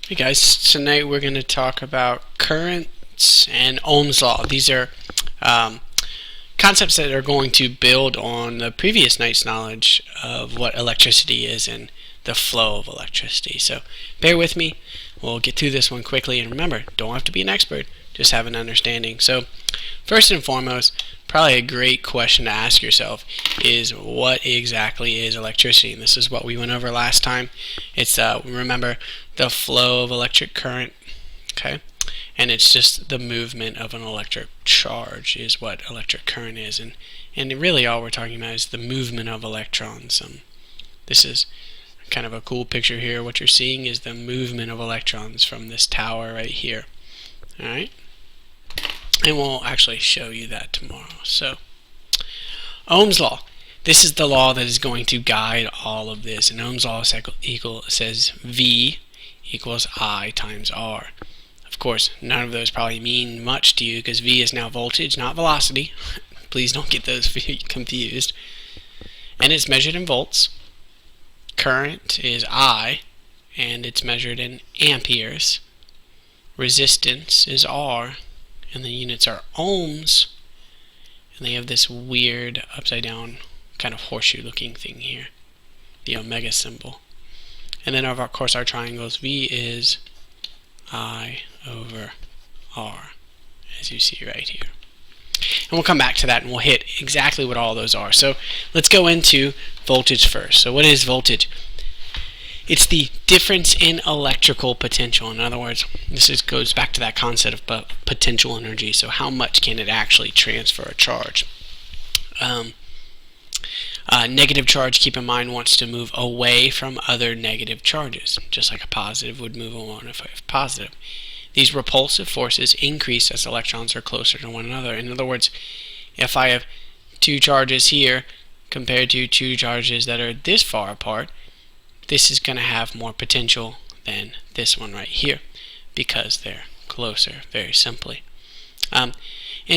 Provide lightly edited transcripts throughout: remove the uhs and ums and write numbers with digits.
Hey guys, tonight we're going to talk about currents and Ohm's law. These are concepts that are going to build on the previous night's knowledge of what electricity is and the flow of electricity. So bear with me. We'll get through this one quickly, and remember, don't have to be an expert, just have an understanding. So first and foremost, probably a great question to ask yourself is what exactly is electricity? And this is what we went over last time. It's remember the flow of electric current, okay? And it's just the movement of an electric charge is what electric current is, and really all we're talking about is the movement of electrons. This is kind of a cool picture here. What you're seeing is the movement of electrons from this tower right here. Alright? And we'll actually show you that tomorrow. So, Ohm's law. This is the law that is going to guide all of this. And Ohm's law says V equals I times R. Of course, none of those probably mean much to you because V is now voltage, not velocity. Please don't get those confused. And it's measured in volts. Current is I, and it's measured in amperes. Resistance is R, and the units are ohms, and they have this weird upside down kind of horseshoe looking thing here, the omega symbol. And then of course our triangles, V is I over R, as you see right here. And we'll come back to that and we'll hit exactly what all those are. So let's go into voltage first. So what is voltage? It's the difference in electrical potential. In other words, goes back to that concept of potential energy. So how much can it actually transfer a charge? Negative charge, keep in mind, wants to move away from other negative charges, just like a positive would move away from a positive. These repulsive forces increase as electrons are closer to one another. In other words, if I have two charges here compared to two charges that are this far apart, this is going to have more potential than this one right here because they're closer, very simply. And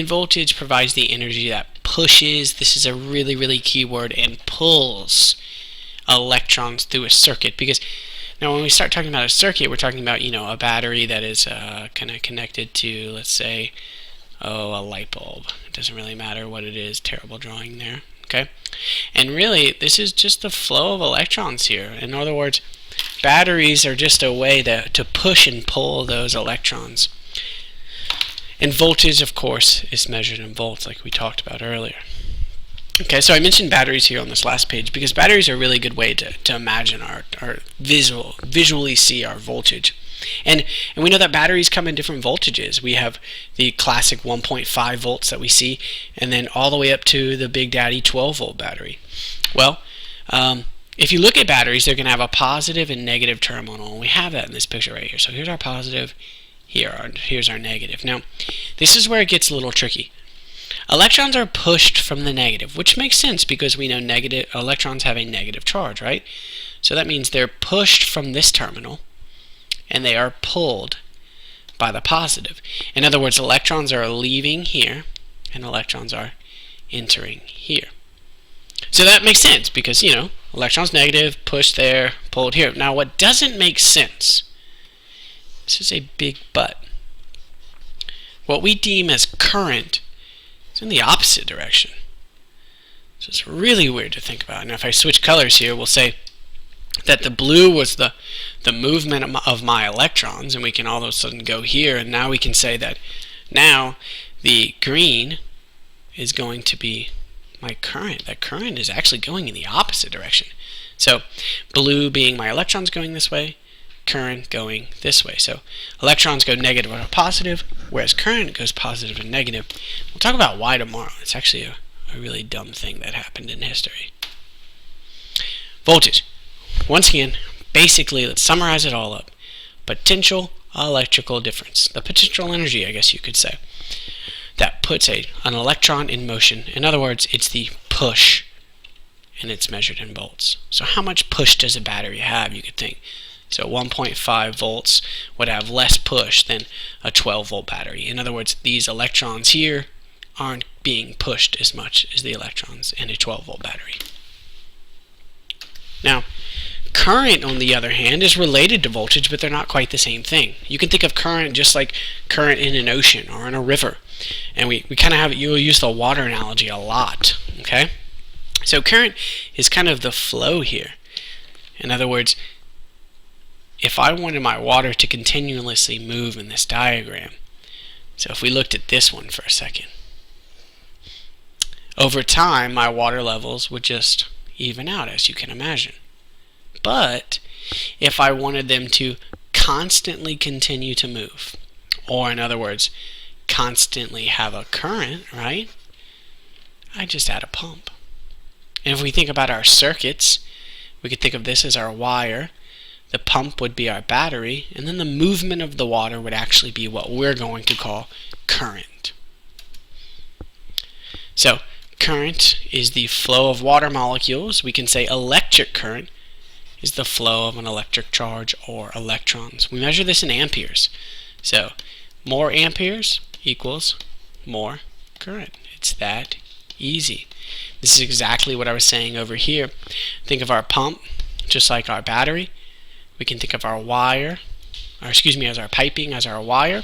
voltage provides the energy that pushes, this is a really, really key word, and pulls electrons through a circuit. Because now when we start talking about a circuit, we're talking about, a battery that is kind of connected to, let's say, a light bulb. It doesn't really matter what it is. Terrible drawing there. Okay? And really, this is just the flow of electrons here. In other words, batteries are just a way to push and pull those electrons. And voltage, of course, is measured in volts, like we talked about earlier. Okay, so I mentioned batteries here on this last page because batteries are a really good way to imagine our visually see our voltage. And we know that batteries come in different voltages. We have the classic 1.5 volts that we see, and then all the way up to the Big Daddy 12-volt battery. Well, if you look at batteries, they're going to have a positive and negative terminal, and we have that in this picture right here. So here's our positive, here's our negative. Now, this is where it gets a little tricky. Electrons are pushed from the negative, which makes sense because we know electrons have a negative charge, right? So that means they're pushed from this terminal, and they are pulled by the positive. In other words, electrons are leaving here, and electrons are entering here. So that makes sense because, electrons negative, pushed there, pulled here. Now, what doesn't make sense, this is a big but, what we deem as current is in the opposite direction. So it's really weird to think about. Now, if I switch colors here, we'll say that the blue was the movement of my electrons, and we can all of a sudden go here, and now we can say that now the green is going to be my current. That current is actually going in the opposite direction. So blue being my electrons going this way, current going this way. So electrons go negative or positive, whereas current goes positive and negative. We'll talk about why tomorrow. It's actually a really dumb thing that happened in history. Voltage. Once again, basically, let's summarize it all up. Potential electrical difference. The potential energy, I guess you could say, that puts an electron in motion. In other words, it's the push, and it's measured in volts. So how much push does a battery have, you could think? So 1.5 volts would have less push than a 12-volt battery. In other words, these electrons here aren't being pushed as much as the electrons in a 12-volt battery. Now, Current, on the other hand, is related to voltage, but they're not quite the same thing. You can think of current just like current in an ocean or in a river. And we kind of have, you'll use the water analogy a lot, okay? So current is kind of the flow here. In other words, if I wanted my water to continuously move in this diagram, so if we looked at this one for a second, over time my water levels would just even out, as you can imagine. But if I wanted them to constantly continue to move, or in other words, constantly have a current, right, I just add a pump. And if we think about our circuits, we could think of this as our wire, the pump would be our battery, and then the movement of the water would actually be what we're going to call current. So current is the flow of water molecules. We can say electric current is the flow of an electric charge or electrons. We measure this in amperes. So more amperes equals more current. It's that easy. This is exactly what I was saying over here. Think of our pump just like our battery. We can think of our wire, as our piping, as our wire.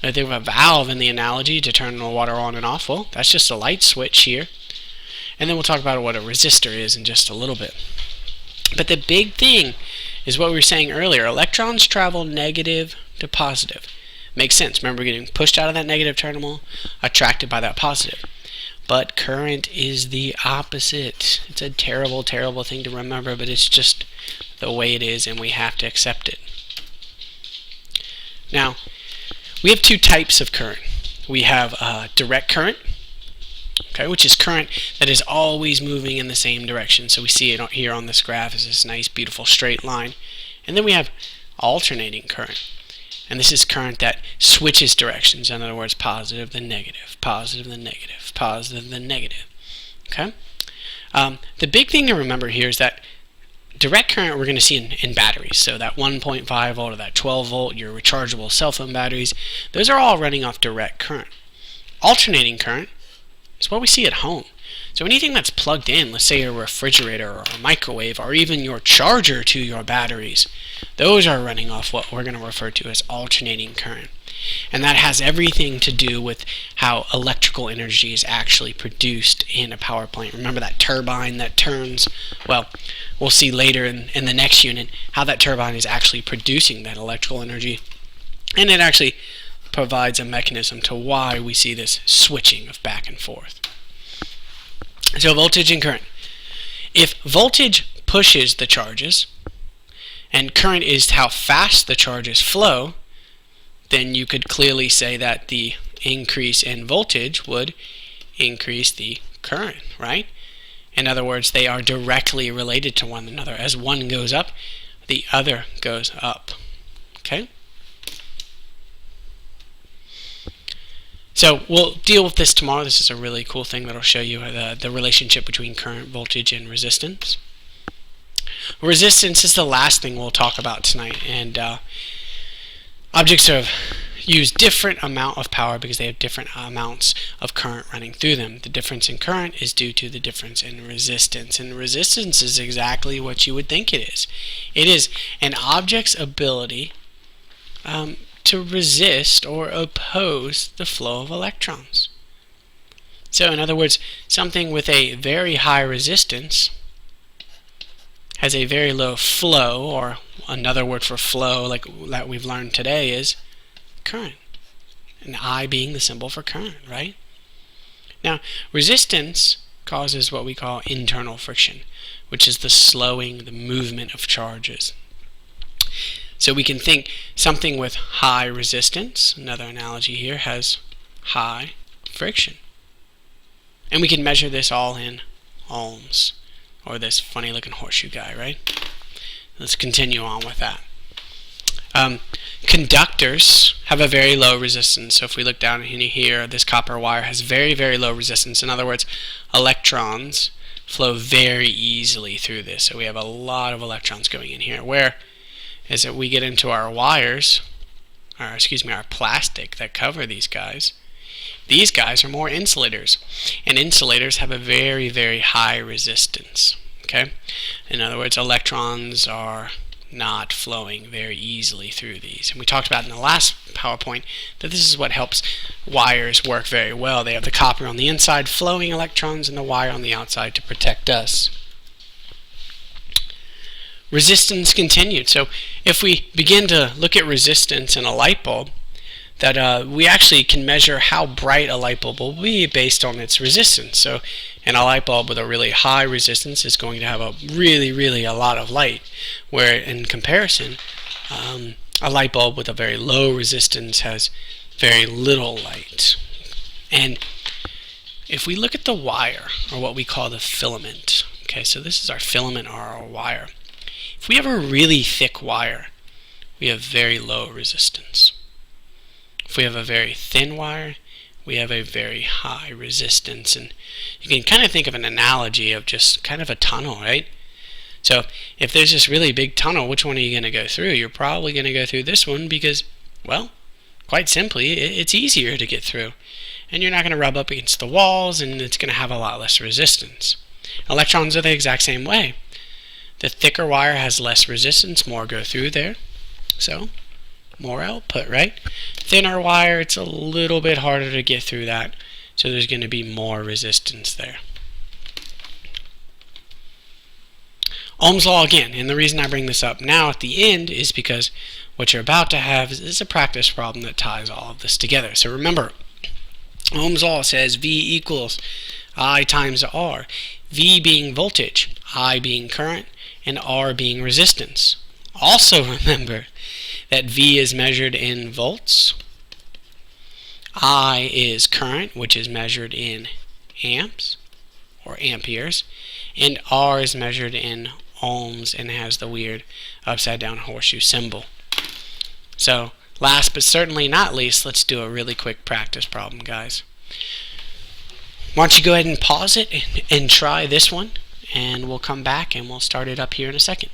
I think of a valve in the analogy to turn the water on and off. Well, that's just a light switch here. And then we'll talk about what a resistor is in just a little bit. But the big thing is what we were saying earlier. Electrons travel negative to positive. Makes sense. Remember, getting pushed out of that negative terminal, attracted by that positive. But current is the opposite. It's a terrible, terrible thing to remember, but it's just the way it is, and we have to accept it. Now, we have two types of current. We have direct current, okay, which is current that is always moving in the same direction. So we see it here on this graph as this nice, beautiful straight line. And then we have alternating current. And this is current that switches directions. In other words, positive then negative, positive then negative, positive then negative. Okay? The big thing to remember here is that direct current we're going to see in batteries. So that 1.5 volt or that 12 volt, your rechargeable cell phone batteries, those are all running off direct current. Alternating current is what we see at home. So anything that's plugged in, let's say a refrigerator or a microwave or even your charger to your batteries, those are running off what we're going to refer to as alternating current. And that has everything to do with how electrical energy is actually produced in a power plant. Remember that turbine that turns? Well, we'll see later in the next unit how that turbine is actually producing that electrical energy. And it actually provides a mechanism to why we see this switching of back and forth. So voltage and current. If voltage pushes the charges, and current is how fast the charges flow, then you could clearly say that the increase in voltage would increase the current, right? In other words, they are directly related to one another. As one goes up, the other goes up. Okay? So we'll deal with this tomorrow. This is a really cool thing that will show you the relationship between current, voltage, and resistance. Resistance is the last thing we'll talk about tonight. And objects use different amount of power because they have different amounts of current running through them. The difference in current is due to the difference in resistance. And resistance is exactly what you would think it is. It is an object's ability to resist or oppose the flow of electrons. So in other words, something with a very high resistance has a very low flow, or another word for flow like that we've learned today is current. And I being the symbol for current, right? Now, resistance causes what we call internal friction, which is the slowing, the movement of charges. So we can think something with high resistance, another analogy here, has high friction. And we can measure this all in ohms, or this funny looking horseshoe guy, right? Let's continue on with that. Conductors have a very low resistance. So if we look down in here, this copper wire has very, very low resistance. In other words, electrons flow very easily through this. So we have a lot of electrons going in here. Where is that we get into our wires, or our plastic that cover these guys. These guys are more insulators, and insulators have a very, very high resistance. Okay? In other words, electrons are not flowing very easily through these. And we talked about in the last PowerPoint that this is what helps wires work very well. They have the copper on the inside flowing electrons and the wire on the outside to protect us. Resistance continued. So if we begin to look at resistance in a light bulb, that we actually can measure how bright a light bulb will be based on its resistance. So in a light bulb with a really high resistance is going to have a really a lot of light, where in comparison a light bulb with a very low resistance has very little light. And if we look at the wire, or what we call the filament, okay, so this is our filament or our wire. If we have a really thick wire, we have very low resistance. If we have a very thin wire, we have a very high resistance. And you can kind of think of an analogy of just kind of a tunnel, right? So if there's this really big tunnel, which one are you going to go through? You're probably going to go through this one because, well, quite simply, it's easier to get through. And you're not going to rub up against the walls, and it's going to have a lot less resistance. Electrons are the exact same way. The thicker wire has less resistance, more go through there. So more output, right? Thinner wire, it's a little bit harder to get through that, so there's going to be more resistance there. Ohm's law again, and the reason I bring this up now at the end is because what you're about to have is a practice problem that ties all of this together. So remember, Ohm's law says V equals I times R. V being voltage, I being current, and R being resistance. Also remember that V is measured in volts, I is current, which is measured in amps or amperes, and R is measured in ohms and has the weird upside down horseshoe symbol. So last but certainly not least, let's do a really quick practice problem, guys. Why don't you go ahead and pause it and try this one, and we'll come back and we'll start it up here in a second.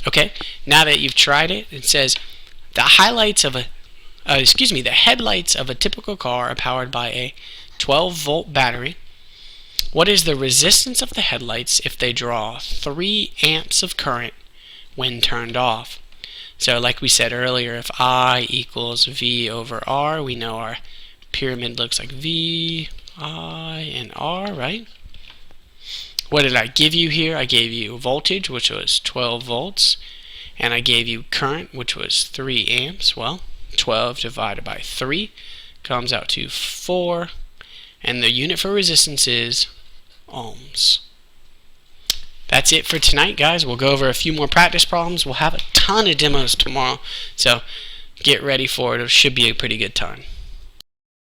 Okay, now that you've tried it, it says the headlights of a typical car are powered by a 12-volt battery. What is the resistance of the headlights if they draw 3 amps of current when turned off? So like we said earlier, if I equals V over R, we know our pyramid looks like V, I, and R, right? What did I give you here? I gave you voltage, which was 12 volts, and I gave you current, which was 3 amps. Well, 12 divided by 3 comes out to 4, and the unit for resistance is ohms. That's it for tonight, guys. We'll go over a few more practice problems. We'll have a ton of demos tomorrow, so get ready for it. It should be a pretty good time.